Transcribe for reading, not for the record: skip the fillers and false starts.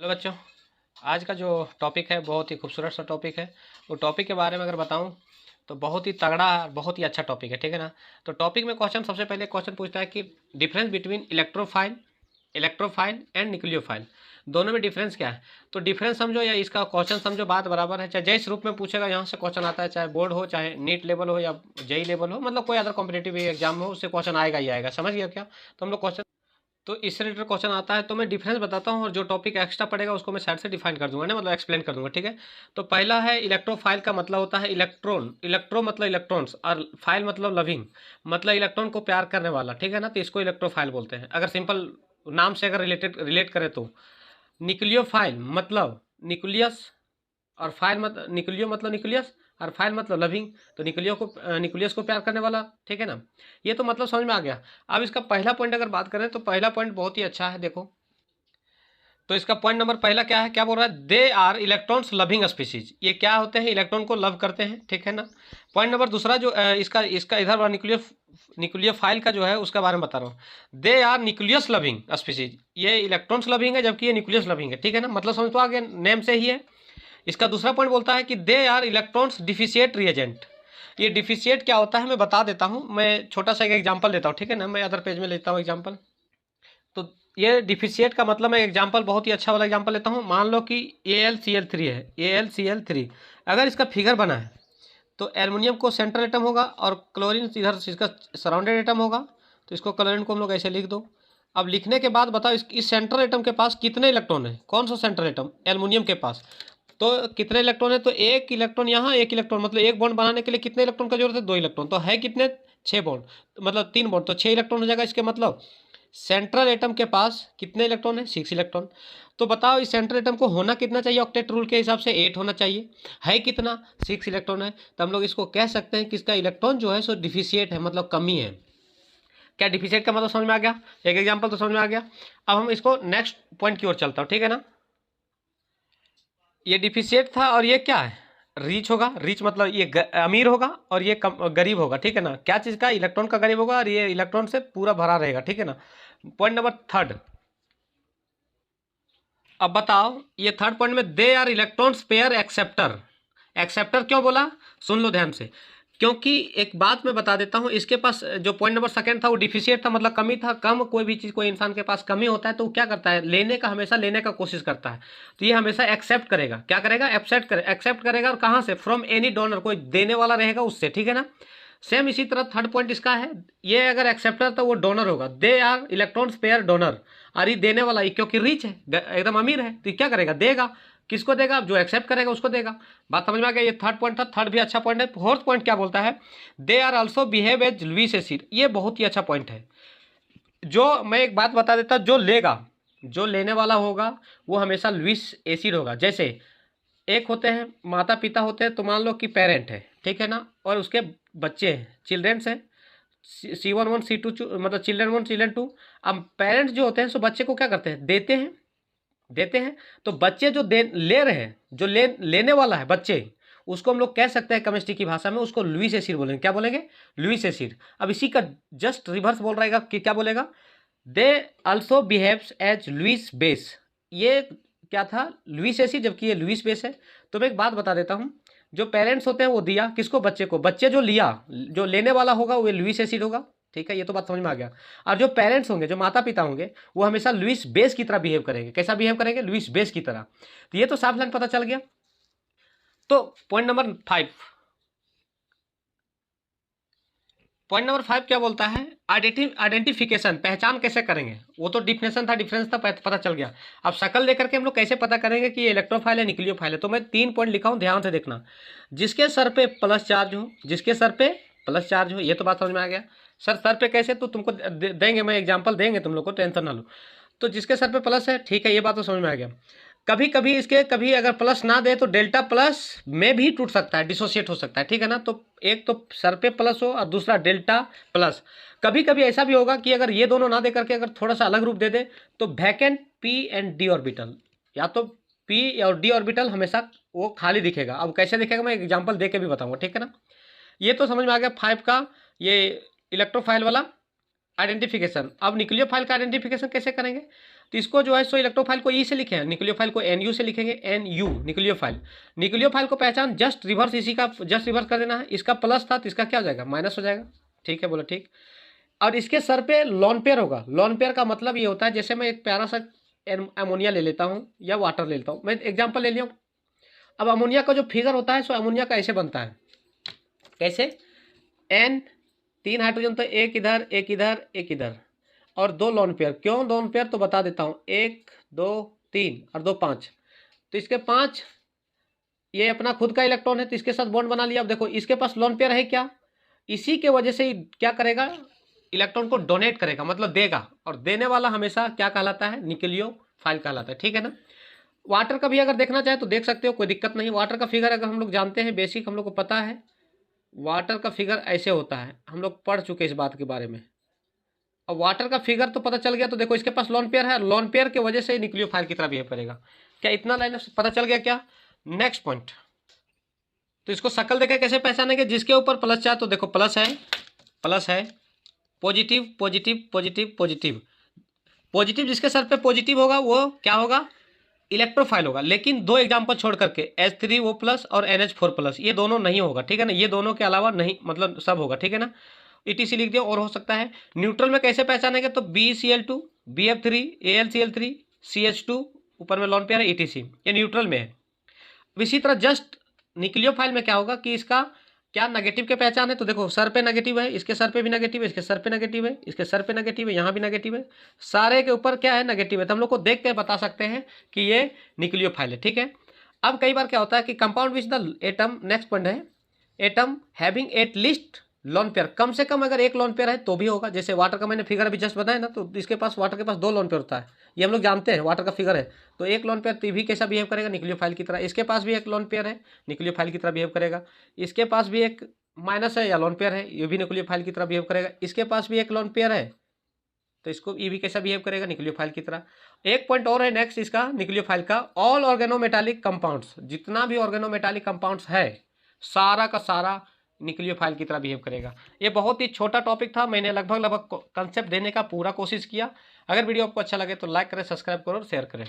Hello बच्चों। आज का जो टॉपिक है बहुत ही खूबसूरत सा टॉपिक है। वो टॉपिक के बारे में अगर बताऊं तो बहुत ही तगड़ा बहुत ही अच्छा टॉपिक है, ठीक है ना। तो टॉपिक में क्वेश्चन सबसे पहले क्वेश्चन पूछता है कि difference between electrophile and nucleophile, दोनों में डिफरेंस क्या है। तो डिफरेंस समझो या इसका क्वेश्चन समझो, बात बराबर है। चाहे जिस रूप में पूछेगा यहाँ से क्वेश्चन आता है, चाहे बोर्ड हो, चाहे नीट लेवल हो या जेई लेवल हो, मतलब कोई अदर कॉम्पिटेटिव एग्जाम हो, उससे क्वेश्चन आएगा ही आएगा। समझ गया क्या। तो हम लोग क्वेश्चन, तो इससे रिलेटेड क्वेश्चन आता है तो मैं डिफरेंस बताता हूँ और जो टॉपिक एक्स्ट्रा पड़ेगा उसको मैं साइड से डिफाइन कर दूंगा ना, मतलब एक्सप्लेन कर दूंगा, ठीक है। तो पहला है इलेक्ट्रोफाइल का मतलब होता है इलेक्ट्रॉन, इलेक्ट्रो मतलब इलेक्ट्रॉन्स और फाइल मतलब लविंग, मतलब इलेक्ट्रॉन को प्यार करने वाला, ठीक है ना। तो इसको इलेक्ट्रोफाइल बोलते हैं अगर सिंपल नाम से अगर रिलेट करें तो। न्यूक्लियोफाइल मतलब न्यूक्लियस, और फाइल मतलब न्यूक्लियो मतलब न्यूक्लियस, और फाइल मतलब लविंग। तो न्यूक्लियस को प्यार करने वाला, ठीक है ना। ये तो मतलब समझ में आ गया। अब इसका पहला पॉइंट अगर बात करें तो पहला पॉइंट बहुत ही अच्छा है, देखो। तो इसका पॉइंट नंबर पहला क्या है, क्या बोल रहा है, they are electrons loving species. ये क्या होते हैं, इलेक्ट्रॉन को लव करते हैं, ठीक है ना। पॉइंट नंबर दूसरा जो इसका इसका इधर वाला न्यूक्लियोफाइल का जो है उसके बारे में बता रहा हूँ। They are nucleus loving species, ये इलेक्ट्रॉन्स लविंग है जबकि ये न्यूक्लियस लविंग है, ठीक है ना। मतलब समझ तो आ गया, नेम से ही है। इसका दूसरा पॉइंट बोलता है कि they are electrons deficient reagent. ये डिफिशिएट क्या होता है मैं बता देता हूँ, मैं छोटा सा एक एग्जांपल देता हूँ, ठीक है ना। मैं अदर पेज में लेता हूँ एग्जांपल। तो ये डिफिशिएट का मतलब मैं एग्जांपल बहुत ही अच्छा वाला एग्जांपल लेता हूँ। मान लो कि AlCl3 है, AlCl3 अगर इसका फिगर बना है तो एल्युमिनियम को सेंट्रल एटम होगा और क्लोरीन इधर इसका सराउंडेड एटम होगा। तो इसको क्लोरीन को हम लोग ऐसे लिख दो। अब लिखने के बाद बताओ इस सेंट्रल एटम के पास कितने इलेक्ट्रॉन है, कौन सा सेंट्रल एटम, एल्युमिनियम के पास। तो कितने इलेक्ट्रॉन है, तो एक इलेक्ट्रॉन यहाँ, एक इलेक्ट्रॉन, मतलब एक बॉन्ड बनाने के लिए कितने इलेक्ट्रॉन का जरूरत है, दो इलेक्ट्रॉन। तो है कितने, 6 बॉन्ड, मतलब 3 बॉन्ड, तो 6 इलेक्ट्रॉन हो जाएगा। इसके मतलब सेंट्रल एटम के पास कितने इलेक्ट्रॉन है, 6 इलेक्ट्रॉन। तो बताओ इस सेंट्रल एटम को होना कितना चाहिए, ऑक्टेट रूल के हिसाब से 8 होना चाहिए। है कितना, 6 इलेक्ट्रॉन है। तो हम लोग इसको कह सकते हैं कि इसका इलेक्ट्रॉन जो है सो डिफिशिएट है, मतलब कमी है। क्या डिफिशिएट का मतलब समझ में आ गया, एक एग्जाम्पल तो समझ में आ गया। अब हम इसको नेक्स्ट पॉइंट की ओर चलता हूँ, ठीक है ना। ये डिफिशिएट था और ये क्या है, रिच होगा। रिच मतलब ये अमीर होगा और ये गरीब होगा, ठीक है ना। क्या चीज़ का, इलेक्ट्रॉन का गरीब होगा और ये इलेक्ट्रॉन से पूरा भरा रहेगा, ठीक है ना। Point number third. अब बताओ ये थर्ड पॉइंट में they are electrons pair acceptor. Acceptor क्यों बोला, सुन लो ध्यान से। क्योंकि एक बात मैं बता देता हूँ, इसके पास जो पॉइंट नंबर सेकंड था वो डिफिशिएट था, मतलब कमी था। कम कोई भी चीज़ कोई इंसान के पास कमी होता है तो वो क्या करता है, लेने का, हमेशा लेने का कोशिश करता है। तो ये हमेशा एक्सेप्ट करेगा, क्या करेगा, एक्सेप्ट करेगा। और कहाँ से, फ्रॉम एनी डोनर, कोई देने वाला रहेगा उससे, ठीक है ना। सेम इसी तरह थर्ड पॉइंट इसका है, ये अगर एक्सेप्टर तो वो डोनर होगा। They are electrons pair donor, और ये देने वाला, ये क्योंकि रिच है, एकदम अमीर है, तो ये क्या करेगा, देगा। किसको देगा, जो एक्सेप्ट करेगा उसको देगा। बात समझ में आ गया। ये थर्ड पॉइंट था, थर्ड भी अच्छा पॉइंट है। फोर्थ पॉइंट क्या बोलता है, they are also behave as Lewis acid. ये बहुत ही अच्छा पॉइंट है। जो मैं एक बात बता देता, जो लेगा, जो लेने वाला होगा वो हमेशा लुईस एसिड होगा। जैसे एक होते हैं माता पिता होते हैं, तो मान लो कि पेरेंट है, ठीक है ना, और उसके बच्चे हैं, चिल्ड्रेंस हैं, C1 1 C2 मतलब चिल्ड्रन 1 चिल्ड्रन 2। अब पेरेंट्स जो होते हैं सो बच्चे को क्या करते हैं, देते हैं। तो बच्चे जो ले रहे हैं, जो लेने वाला है बच्चे, उसको हम लोग कह सकते हैं केमिस्ट्री की भाषा में, उसको लुईस एसिड बोलेंगे। क्या बोलेंगे, लुईस एसिड। अब इसी का जस्ट रिवर्स बोल रहेगा कि क्या बोलेगा, they also behaves as Lewis base. ये क्या था, लुईस एसिड, जबकि ये लुईस बेस है। तो मैं एक बात बता देता हूँ, जो पेरेंट्स होते हैं वो दिया किसको, बच्चे को। बच्चे जो लिया, जो लेने वाला होगा वो लुईस एसिड होगा, ठीक है। ये तो बात समझ में आ गया। और जो पेरेंट्स होंगे, जो माता पिता होंगे, वो हमेशा लुईस बेस की तरह बिहेव करेंगे। कैसा बिहेव करेंगे, लुईस बेस की तरह। तो ये तो साफ साफ पता चल गया। तो पॉइंट नंबर 5 क्या बोलता है, आइडेंटिफिकेशन, पहचान कैसे करेंगे। वो तो डिफिनेशन था, डिफरेंस था, पता चल गया। अब शक्ल लेकर के हम लोग कैसे पता करेंगे कि ये इलेक्ट्रोफाइल है, न्यूक्लियोफाइल है। तो मैं 3 पॉइंट लिखा हूँ, ध्यान से देखना। जिसके सर पे प्लस चार्ज हो, जिसके सर पे प्लस चार्ज हो, ये तो बात समझ में आ गया। सर पे कैसे, तो तुमको देंगे, मैं एग्जाम्पल देंगे तुम लोग को, टेंशन ना लो। तो जिसके सर पे प्लस है, ठीक है, ये बात तो समझ में आ गया। कभी कभी इसके, कभी अगर प्लस ना दे तो डेल्टा प्लस में भी टूट सकता है, डिसोसिएट हो सकता है, ठीक है ना। तो एक तो सर पे प्लस हो और दूसरा डेल्टा प्लस। कभी कभी ऐसा भी होगा कि अगर ये दोनों ना दे करके अगर थोड़ा सा अलग रूप दे दे, तो vacant P and D orbital, या तो पी और डी ऑर्बिटल हमेशा वो खाली दिखेगा। अब कैसे दिखेगा मैं एग्जाम्पल दे के भी बताऊंगा, ठीक है ना। ये तो समझ में आ गया 5 का, ये इलेक्ट्रोफाइल वाला आइडेंटिफिकेशन। अब न्यूक्लियोफाइल का आइडेंटिफिकेशन कैसे करेंगे, तो इसको जो है सो इलेक्ट्रोफाइल को ई से लिखे हैं, न्यूक्लियोफाइल को एन से लिखेंगे, NU न्यूक्लियोफाइल। न्यूक्लियोफाइल को पहचान जस्ट रिवर्स, इसी का जस्ट रिवर्स कर देना है। इसका प्लस था तो इसका क्या हो जाएगा, माइनस हो जाएगा। ठीक है, बोलो ठीक। और इसके सर पे लॉन पेयर होगा। लॉन पेयर का मतलब ये होता है, जैसे मैं एक प्यारा सा अमोनिया ले लेता हूँ या वाटर ले लेता हूँ, मैं एग्जाम्पल ले लिया। अब अमोनिया का जो फिगर होता है सो अमोनिया का ऐसे बनता है, कैसे, N 3 हाइड्रोजन, तो एक इधर एक इधर एक इधर, और 2 लोन पेयर। क्यों लोन पेयर, तो बता देता हूँ, 1 2 3 और 2 5। तो इसके 5 ये अपना खुद का इलेक्ट्रॉन है तो इसके साथ बॉन्ड बना लिया। अब देखो इसके पास लोन पेयर है क्या, इसी के वजह से क्या करेगा, इलेक्ट्रॉन को डोनेट करेगा, मतलब देगा। और देने वाला हमेशा क्या कहलाता है, न्यूक्लियोफाइल कहलाता है। ठीक है ना। वाटर का भी अगर देखना चाहे तो देख सकते हो, कोई दिक्कत नहीं। वाटर का फिगर अगर हम लोग जानते हैं, बेसिक हम लोग को पता है, वाटर का फिगर ऐसे होता है, हम लोग पढ़ चुके इस बात के बारे में। अब वाटर का फिगर तो पता चल गया, तो देखो इसके पास लोन पेयर है, लोन पेयर की वजह से न्यूक्लियोफाइल की तरह बिहेव करेगा। क्या इतना लाइन पता चल गया क्या। नेक्स्ट पॉइंट, तो इसको शक्ल देखे कैसे पहचानेंगे, जिसके ऊपर प्लस चार्ज, तो देखो प्लस है, प्लस है, positive positive positive positive positive, जिसके सर पे पॉजिटिव होगा वो क्या होगा, इलेक्ट्रोफाइल होगा। लेकिन 2 एग्जाम्पल छोड़ करके H3O+ और NH4+, ये दोनों नहीं होगा। ठीक है ना, ये दोनों के अलावा नहीं, मतलब सब होगा। ठीक है ना, ETC लिख दिया। और हो सकता है न्यूट्रल में कैसे पहचानेंगे, तो BeCl2 BF3 AlCl3 CH2, ऊपर में लॉन पेयर है ETC, ये न्यूट्रल में है। इसी तरह जस्ट न्यूक्लियोफाइल में क्या होगा कि इसका क्या नेगेटिव के पहचान है, तो देखो सर पे नेगेटिव है, इसके सर पे भी नेगेटिव है, इसके सर पे नेगेटिव है, इसके सर पे नेगेटिव है, यहाँ भी नेगेटिव है, सारे के ऊपर क्या है, नेगेटिव है। तो हम लोग को देख के बता सकते हैं कि ये न्यूक्लियोफाइल है। ठीक है। अब कई बार क्या होता है कि compound which the atom, next point है, atom having at least lone pair, कम से कम अगर एक लोन पेयर है तो भी होगा। जैसे वाटर का मैंने फिगर अभी जस्ट बताया ना, तो इसके पास, वाटर के पास 2 लोन पेयर होता है, ये हम लोग जानते हैं, वाटर का फिगर है। तो एक लोन पेयर तो भी कैसा बिहेव करेगा, न्यूक्लियोफाइल की तरह। इसके पास भी एक लोन पेयर है, न्यूक्लियोफाइल की तरह बिहेव करेगा। इसके पास भी एक माइनस है या लोन पेयर है, ये भी न्यूक्लियोफाइल की तरह बिहेव करेगा। इसके पास भी एक लोन पेयर है, तो इसको ये भी कैसा बिहेव करेगा, न्यूक्लियोफाइल की तरह। एक पॉइंट और है नेक्स्ट इसका न्यूक्लियोफाइल का, ऑल ऑर्गेनोमेटालिक कंपाउंड्स, जितना भी ऑर्गेनोमेटालिक कंपाउंड्स है सारा का सारा न्यूक्लियोफाइल की तरह बिहेव करेगा। ये बहुत ही छोटा टॉपिक था, मैंने लगभग कंसेप्ट देने का पूरा कोशिश किया। अगर वीडियो आपको अच्छा लगे तो लाइक करें, सब्सक्राइब करो और शेयर करें।